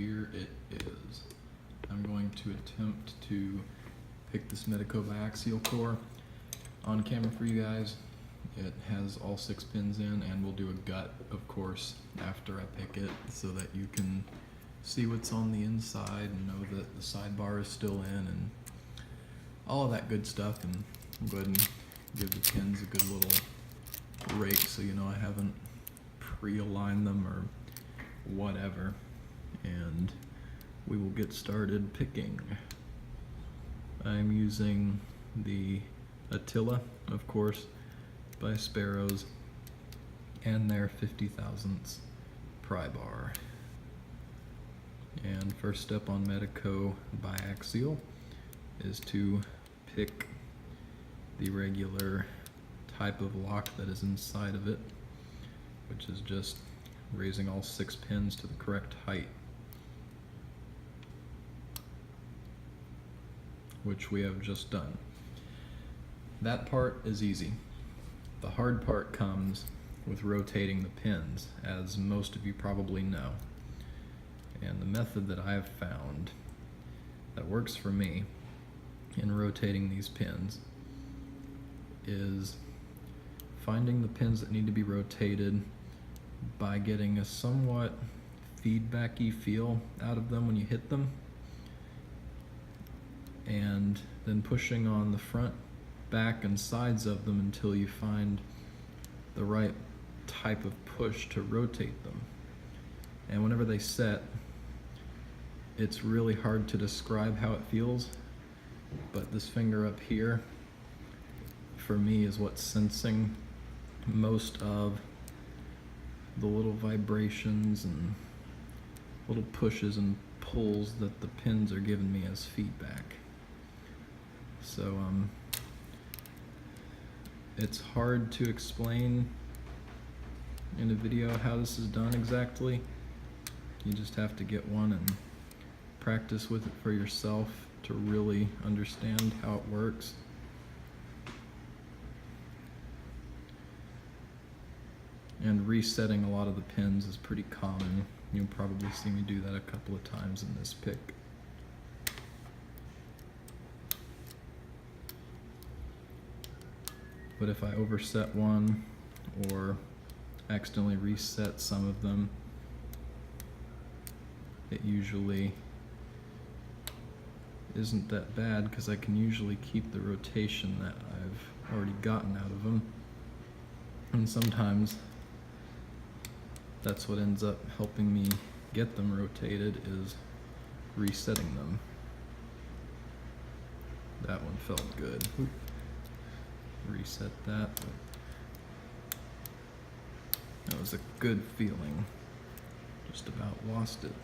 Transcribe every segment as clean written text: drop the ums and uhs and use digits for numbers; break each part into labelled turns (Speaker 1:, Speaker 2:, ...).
Speaker 1: here it is. I'm going to attempt to pick this Medeco Biaxial core on camera for you guys. It has all 6 pins in, and we'll do a gut, of course, after I pick it, so that you can see what's on the inside and know that the sidebar is still in and all of that good stuff. And I'll go ahead and give the pins a good little rake so you know I haven't pre-aligned them or whatever. And we will get started picking. I'm using the Attila, of course, by Sparrows, and their 50 thousandths pry bar. And first step on Medeco Biaxial is to pick the regular type of lock that is inside of it, which is just raising all 6 pins to the correct height, which we have just done. That part is easy. The hard part comes with rotating the pins, as most of you probably know. And the method that I have found that works for me in rotating these pins is finding the pins that need to be rotated by getting a somewhat feedbacky feel out of them when you hit them, and then pushing on the front, back, and sides of them until you find the right type of push to rotate them. And whenever they set, it's really hard to describe how it feels, but this finger up here for me is what's sensing most of the little vibrations and little pushes and pulls that the pins are giving me as feedback. So it's hard to explain in a video how this is done exactly. You just have to get one and practice with it for yourself to really understand how it works. And resetting a lot of the pins is pretty common. You'll probably see me do that a couple of times in this pick. But if I overset one or accidentally reset some of them, it usually isn't that bad, because I can usually keep the rotation that I've already gotten out of them. And sometimes that's what ends up helping me get them rotated, is resetting them. That one felt good. Oop. Reset that. That was a good feeling. Just about lost it.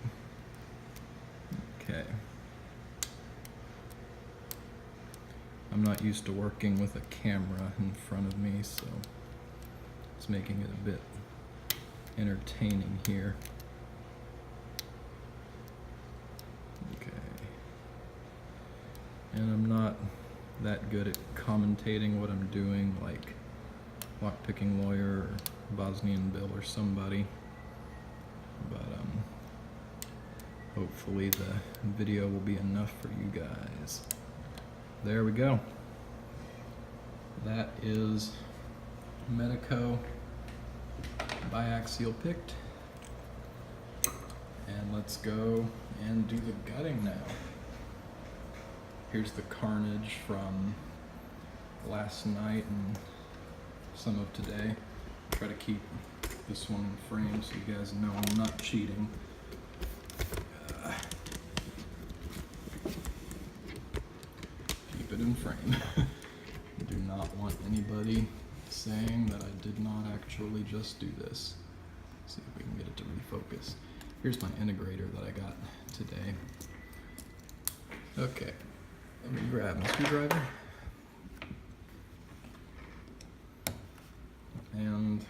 Speaker 1: Okay. I'm not used to working with a camera in front of me, so it's making it a bit entertaining here. Okay. And I'm not that good at commentating what I'm doing, like Lockpicking Lawyer or Bosnian Bill or somebody, but hopefully the video will be enough for you guys. There we go. That is Medeco Biaxial picked. And let's go and do the gutting now. Here's the carnage from last night and some of today. Try to keep this one in frame so you guys know I'm not cheating. Keep it in frame. Do not want anybody saying that I did not actually just do this. See if we can get it to refocus. Here's my integrator that I got today. Okay, let me grab my screwdriver. And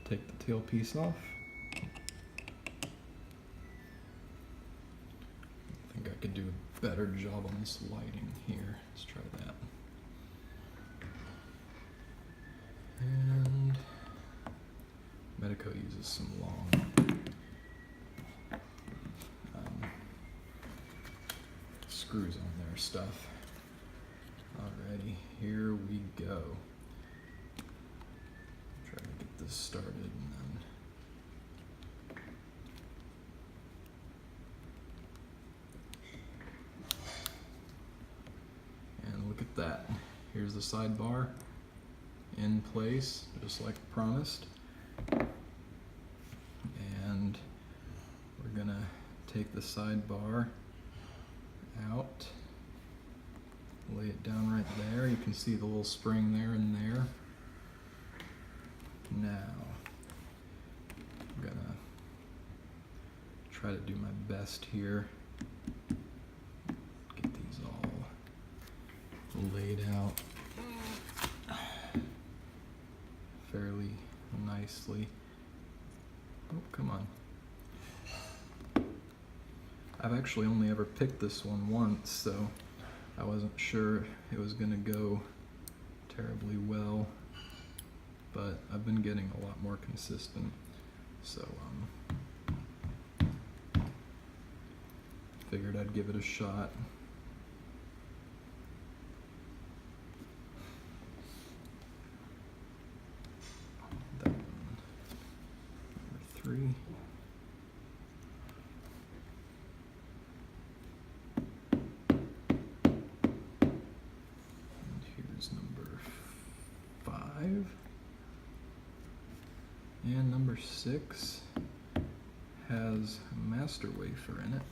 Speaker 1: take the tail piece off. I think I could do a better job on this lighting here. Let's try that. And Medeco uses some long screws on their stuff. Alrighty, here we go. Try to get this started and then. And look at that. Here's the sidebar in place, just like promised. And we're gonna take the sidebar out, lay it down right there. You can see the little spring there and there. Now, I'm gonna try to do my best here. Get these all laid out fairly nicely. Oh, come on. I've actually only ever picked this one once, so I wasn't sure it was gonna go terribly well, but I've been getting a lot more consistent, so figured I'd give it a shot. That one, number 3. Number 5, and number 6 has a master-wafer in it.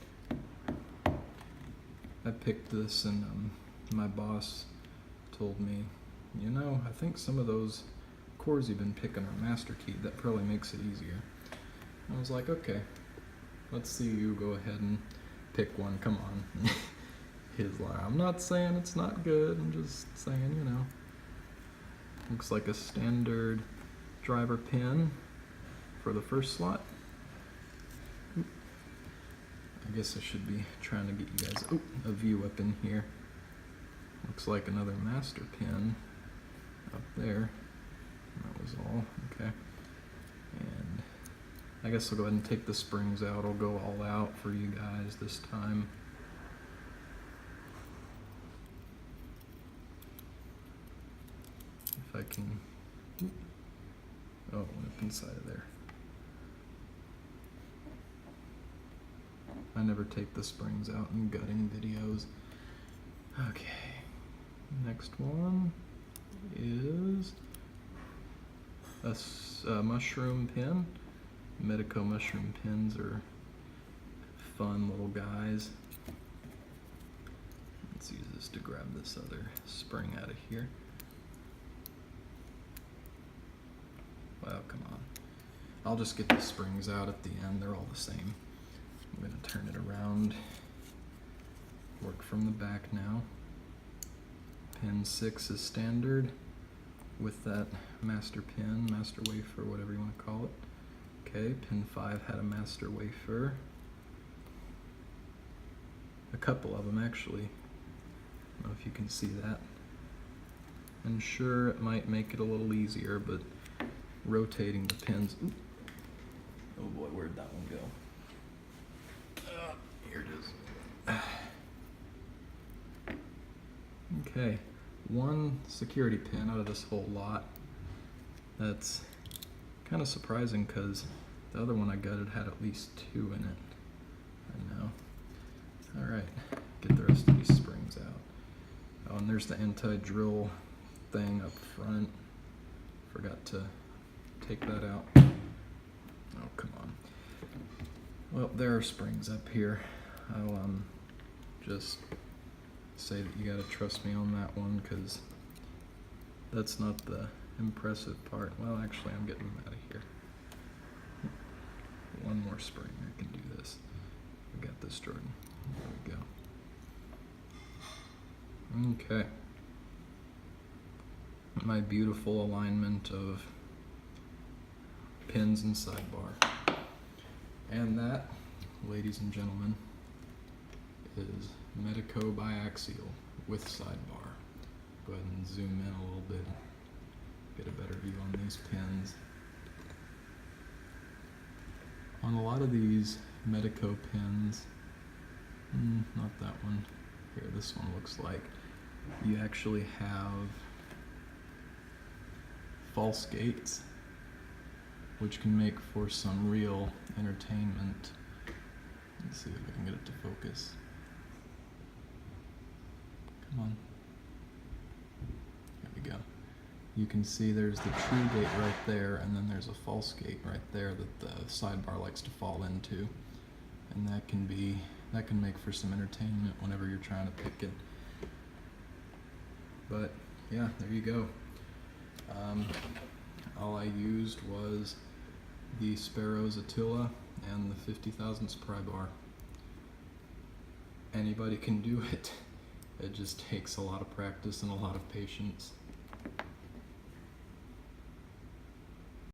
Speaker 1: I picked this and my boss told me, you know, I think some of those cores you've been picking are master keyed. That probably makes it easier. I was like, okay, let's see you go ahead and pick one, come on. His line. I'm not saying it's not good, I'm just saying, you know. Looks like a standard driver pin for the first slot. I guess I should be trying to get you guys a view up in here. Looks like another master pin up there. That was all, okay. And I guess I'll go ahead and take the springs out. I'll go all out for you guys this time. If I can, oh, it went up inside of there. I never take the springs out in gutting videos. Okay, next one is a mushroom pin. Medeco mushroom pins are fun little guys. Let's use this to grab this other spring out of here. Well, come on. I'll just get the springs out at the end. They're all the same. I'm going to turn it around. Work from the back now. Pin 6 is standard with that master pin, master wafer, whatever you want to call it. Okay, pin 5 had a master wafer. A couple of them actually. I don't know if you can see that. And sure, it might make it a little easier, but rotating the pins. Ooh. Oh boy, where'd that one go? Here it is. Okay, one security pin out of this whole lot. That's kind of surprising because the other one I gutted had at least 2 in it. I know. Alright, get the rest of these springs out. Oh, and there's the anti-drill thing up front. Forgot to take that out. Oh, come on. Well, there are springs up here. I'll just say that you gotta trust me on that one because that's not the impressive part. Well, actually, I'm getting them out of here. One more spring. I can do this. I got this, Jordan. There we go. Okay. My beautiful alignment of pins and sidebar. And that, ladies and gentlemen, is Medeco Biaxial with sidebar. Go ahead and zoom in a little bit, get a better view on these pins. On a lot of these Medeco pins, not that one, Here, this one looks like you actually have false gates, which can make for some real entertainment. Let's see if I can get it to focus. Come on. There we go. You can see there's the true gate right there, and then there's a false gate right there that the sidebar likes to fall into. And that can make for some entertainment whenever you're trying to pick it. But yeah, there you go. All I used was the Sparrow's Attila and the 50 thousandths pry bar. Anybody can do it. It just takes a lot of practice and a lot of patience.